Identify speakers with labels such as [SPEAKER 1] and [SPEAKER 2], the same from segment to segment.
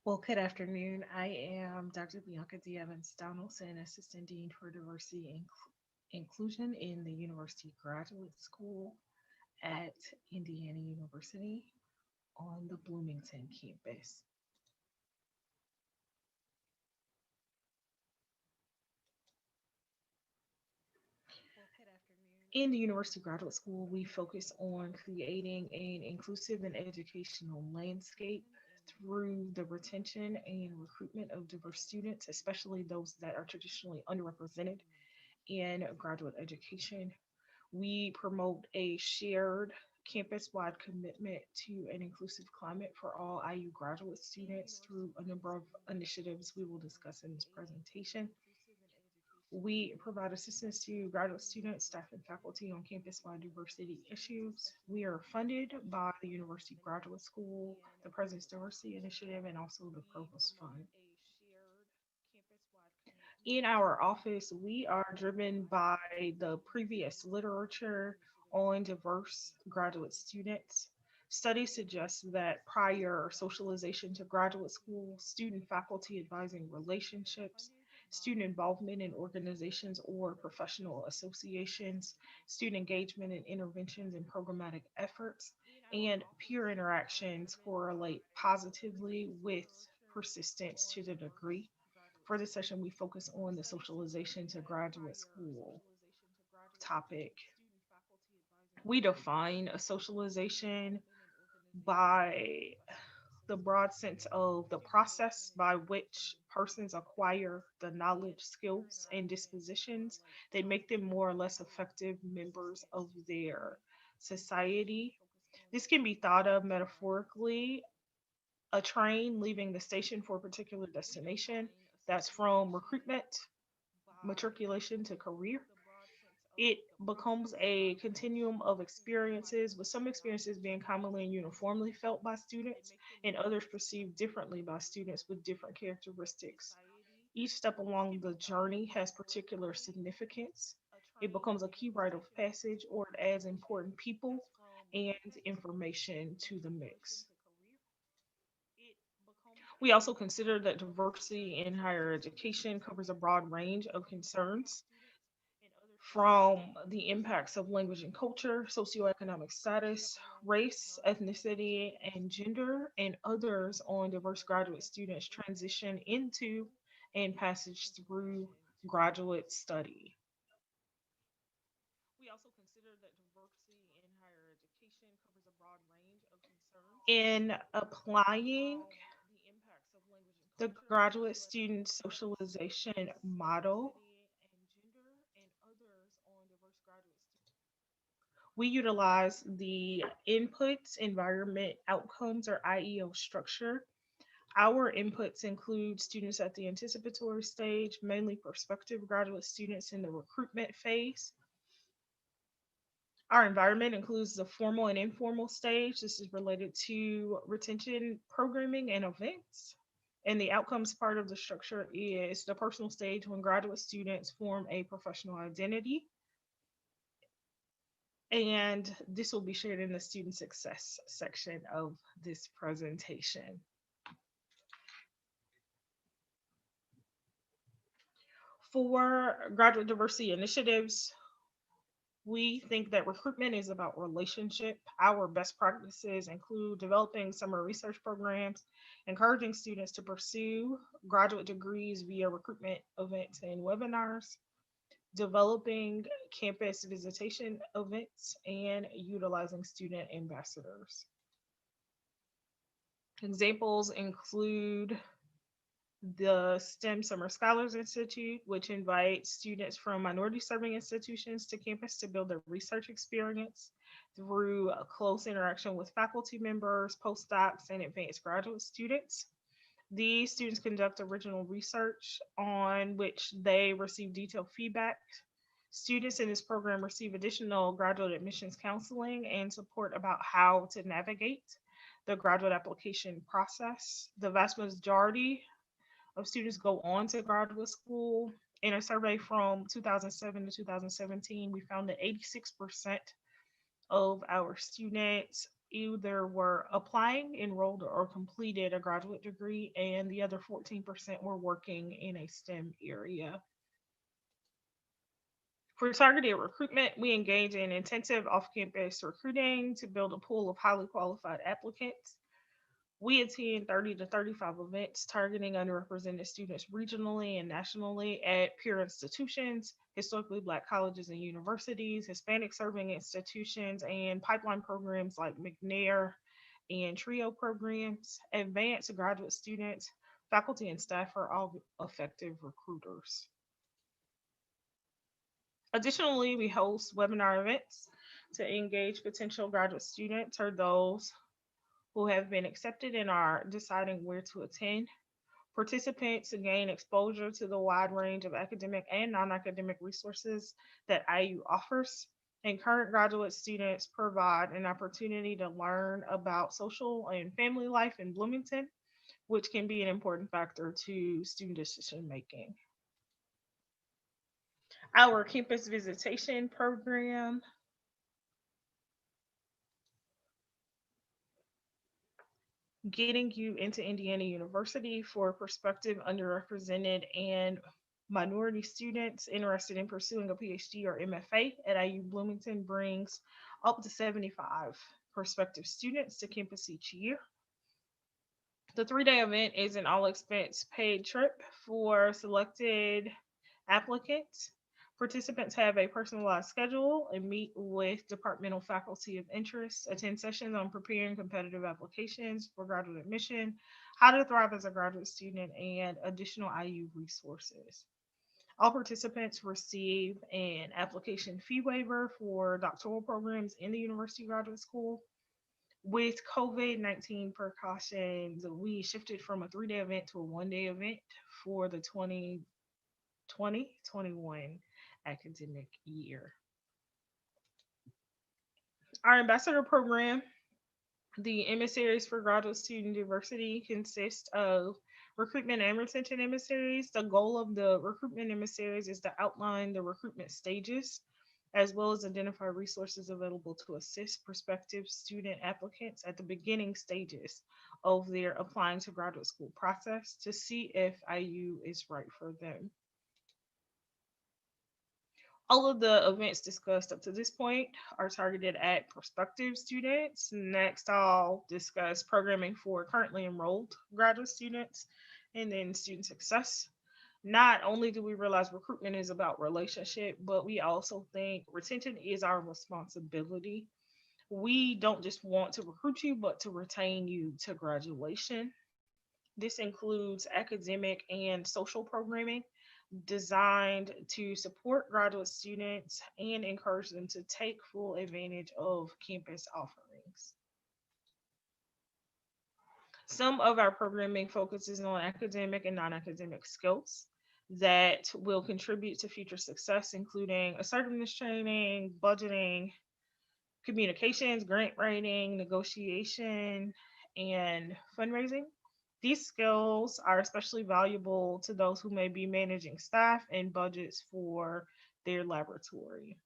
[SPEAKER 1] Well, good afternoon. I am Dr. Bianca D. Evans Donaldson, Assistant Dean for Diversity and Inclusion in the University Graduate School at Indiana University on the Bloomington campus. In the University Graduate School, we focus on creating an inclusive and educational landscape through the retention and recruitment of diverse students, especially those that are traditionally underrepresented in graduate education. We promote a shared campus wide commitment to an inclusive climate for all IU graduate students through a number of initiatives we will discuss in this presentation. We provide assistance to graduate students, staff, and faculty on campus wide diversity issues. We are funded by the University Graduate School, the President's Diversity Initiative, and also the Provost Fund. In our office, we are driven by the previous literature on diverse graduate students. Studies suggest that prior socialization to graduate school, student faculty advising relationships, student involvement in organizations or professional associations, student engagement in interventions and programmatic efforts, and peer interactions correlate positively with persistence to the degree. For this session, we focus on the socialization to graduate school topic. We define a socialization by the broad sense of the process by which persons acquire the knowledge, skills, and dispositions that make them more or less effective members of their society. This can be thought of metaphorically a train leaving the station for a particular destination. That's from recruitment, matriculation to career. It becomes a continuum of experiences, with some experiences being commonly and uniformly felt by students, and others perceived differently by students with different characteristics. Each step along the journey has particular significance. It becomes a key rite of passage, or it adds important people and information to the mix. We also consider that diversity in higher education covers a broad range of concerns, from the impacts of language and culture, socioeconomic status, race, ethnicity, and gender, and others on diverse graduate students' transition into and passage through graduate study. We also consider that diversity in higher education covers a broad range of concerns in applying the graduate student socialization model. We utilize the inputs, environment, outcomes, or IEO structure. Our inputs include students at the anticipatory stage, mainly prospective graduate students in the recruitment phase. Our environment includes the formal and informal stage. This is related to retention programming and events. And the outcomes part of the structure is the personal stage when graduate students form a professional identity. And this will be shared in the student success section of this presentation. For graduate diversity initiatives, we think that recruitment is about relationship. Our best practices include developing summer research programs, encouraging students to pursue graduate degrees via recruitment events and webinars, developing campus visitation events, and utilizing student ambassadors. Examples include the STEM Summer Scholars Institute, which invites students from minority serving institutions to campus to build their research experience through a close interaction with faculty members, postdocs, and advanced graduate students. These students conduct original research on which they receive detailed feedback. Students in this program receive additional graduate admissions counseling and support about how to navigate the graduate application process. The vast majority of students go on to graduate school. In a survey from 2007 to 2017, we found that 86% of our students either were applying, enrolled, or completed a graduate degree, and the other 14% were working in a STEM area. For targeted recruitment, we engage in intensive off campus recruiting to build a pool of highly qualified applicants. We attend 30 to 35 events targeting underrepresented students regionally and nationally at peer institutions, historically Black colleges and universities, Hispanic serving institutions, and pipeline programs like McNair and TRIO programs. Advanced graduate students, faculty, and staff are all effective recruiters. Additionally, we host webinar events to engage potential graduate students or those who have been accepted and are deciding where to attend. Participants gain exposure to the wide range of academic and non academic resources that IU offers. And current graduate students provide an opportunity to learn about social and family life in Bloomington, which can be an important factor to student decision making. Our campus visitation program, getting you into Indiana University for prospective underrepresented and minority students interested in pursuing a PhD or MFA at IU Bloomington brings up to 75 prospective students to campus each year. The 3 day event is an all expense paid trip for selected applicants. Participants have a personalized schedule and meet with departmental faculty of interest, attend sessions on preparing competitive applications for graduate admission, how to thrive as a graduate student, and additional IU resources. All participants receive an application fee waiver for doctoral programs in the University Graduate School. With COVID-19 precautions, we shifted from a 3 day event to a 1 day event for the 2020-21 academic year. Our ambassador program, the emissaries for graduate student diversity, consists of recruitment and retention emissaries. The goal of the recruitment emissaries is to outline the recruitment stages as well as identify resources available to assist prospective student applicants at the beginning stages of their applying to graduate school process to see if IU is right for them. All of the events discussed up to this point are targeted at prospective students. Next, I'll discuss programming for currently enrolled graduate students and then student success. Not only do we realize recruitment is about relationship, but we also think retention is our responsibility. We don't just want to recruit you, but to retain you to graduation. This includes academic and social programming designed to support graduate students and encourage them to take full advantage of campus offerings. Some of our programming focuses on academic and non academic skills that will contribute to future success, including assertiveness training, budgeting, communications, grant writing, negotiation, and fundraising. These skills are especially valuable to those who may be managing staff and budgets for their laboratory.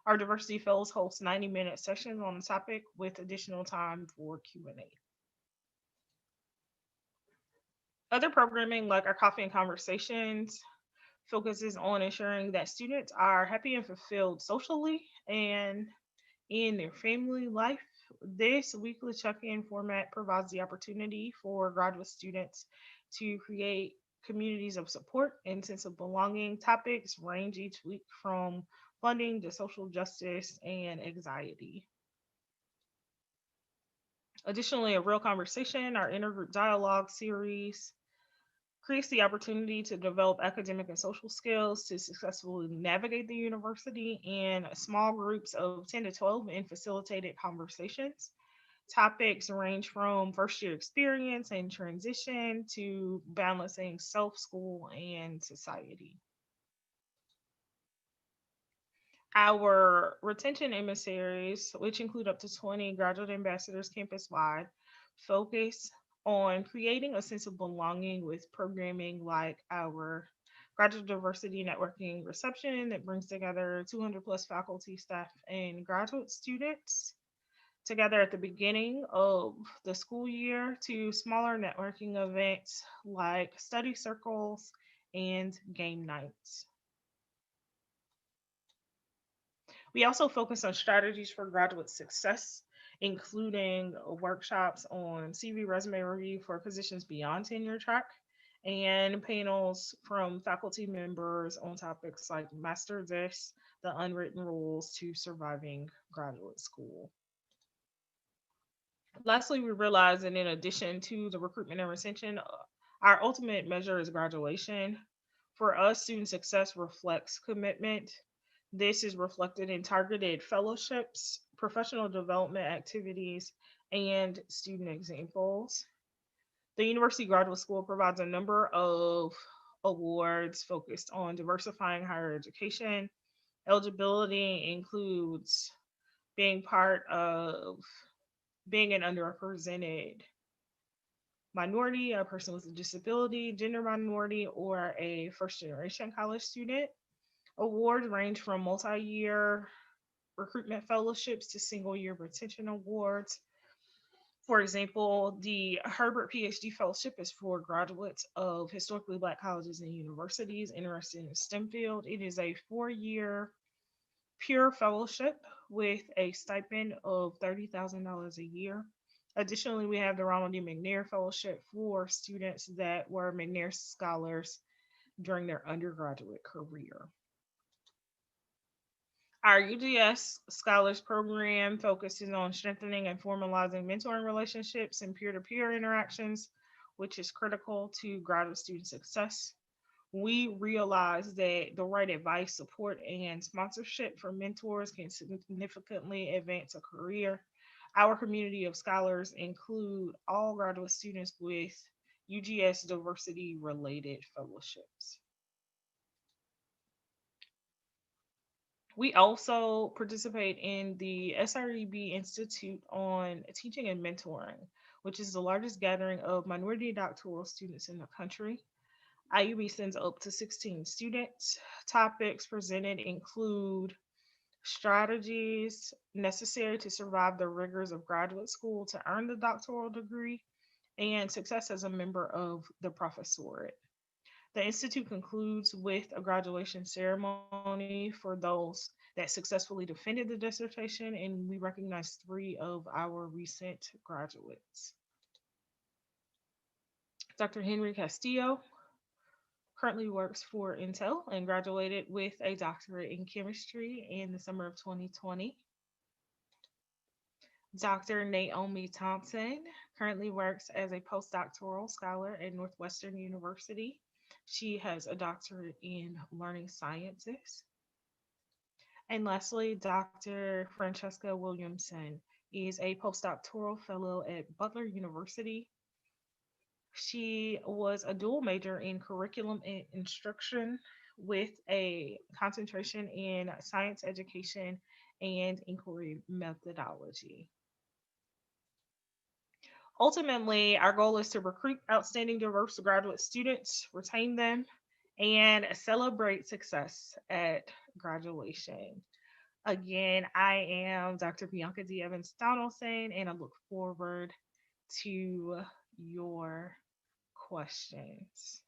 [SPEAKER 1] Our diversity fellows host 90-minute sessions on the topic with additional time for Q&A. Other programming like our coffee and conversations focuses on ensuring that students are happy and fulfilled socially and in their family life. This weekly check-in format provides the opportunity for graduate students to create communities of support and sense of belonging. Topics range each week from funding to social justice and anxiety. Additionally, a real conversation, our intergroup dialogue series, creates the opportunity to develop academic and social skills to successfully navigate the university in small groups of 10 to 12 in facilitated conversations. Topics range from first year experience and transition to balancing self, school, and society. Our retention emissaries, which include up to 20 graduate ambassadors campus wide, focus on creating a sense of belonging with programming like our graduate diversity networking reception that brings together 200 plus faculty, staff, and graduate students together at the beginning of the school year to smaller networking events like study circles and game nights. We also focus on strategies for graduate success, including workshops on CV resume review for positions beyond tenure track and panels from faculty members on topics like master this, the unwritten rules to surviving graduate school. Lastly, we realize that in addition to the recruitment and retention, our ultimate measure is graduation. For us, student success reflects commitment. This is reflected in targeted fellowships, professional development activities, and student examples. The University Graduate School provides a number of awards focused on diversifying higher education. Eligibility includes being part of being an underrepresented minority, a person with a disability, gender minority, or a first generation college student. Awards range from multi year recruitment fellowships to single year retention awards. For example, the Herbert PhD Fellowship is for graduates of historically Black colleges and universities interested in the STEM field. It is a 4 year pure fellowship with a stipend of $30,000 a year. Additionally, we have the Ronald D. McNair Fellowship for students that were McNair scholars during their undergraduate career. Our UGS Scholars Program focuses on strengthening and formalizing mentoring relationships and peer to peer interactions, which is critical to graduate student success. We realize that the right advice, support, and sponsorship from mentors can significantly advance a career. Our community of scholars include all graduate students with UGS diversity related fellowships. We also participate in the SREB Institute on Teaching and Mentoring, which is the largest gathering of minority doctoral students in the country. IUB sends up to 16 students. Topics presented include strategies necessary to survive the rigors of graduate school to earn the doctoral degree, and success as a member of the professorate. The Institute concludes with a graduation ceremony for those that successfully defended the dissertation, and we recognize three of our recent graduates. Dr. Henry Castillo currently works for Intel and graduated with a doctorate in chemistry in the summer of 2020. Dr. Naomi Thompson currently works as a postdoctoral scholar at Northwestern University. She has a doctorate in learning sciences. And lastly, Dr. Francesca Williamson is a postdoctoral fellow at Butler University. She was a dual major in curriculum and instruction with a concentration in science education and inquiry methodology. Ultimately, our goal is to recruit outstanding diverse graduate students, retain them, and celebrate success at graduation. Again, I am Dr. Bianca D. Evans Donaldson, and I look forward to your questions.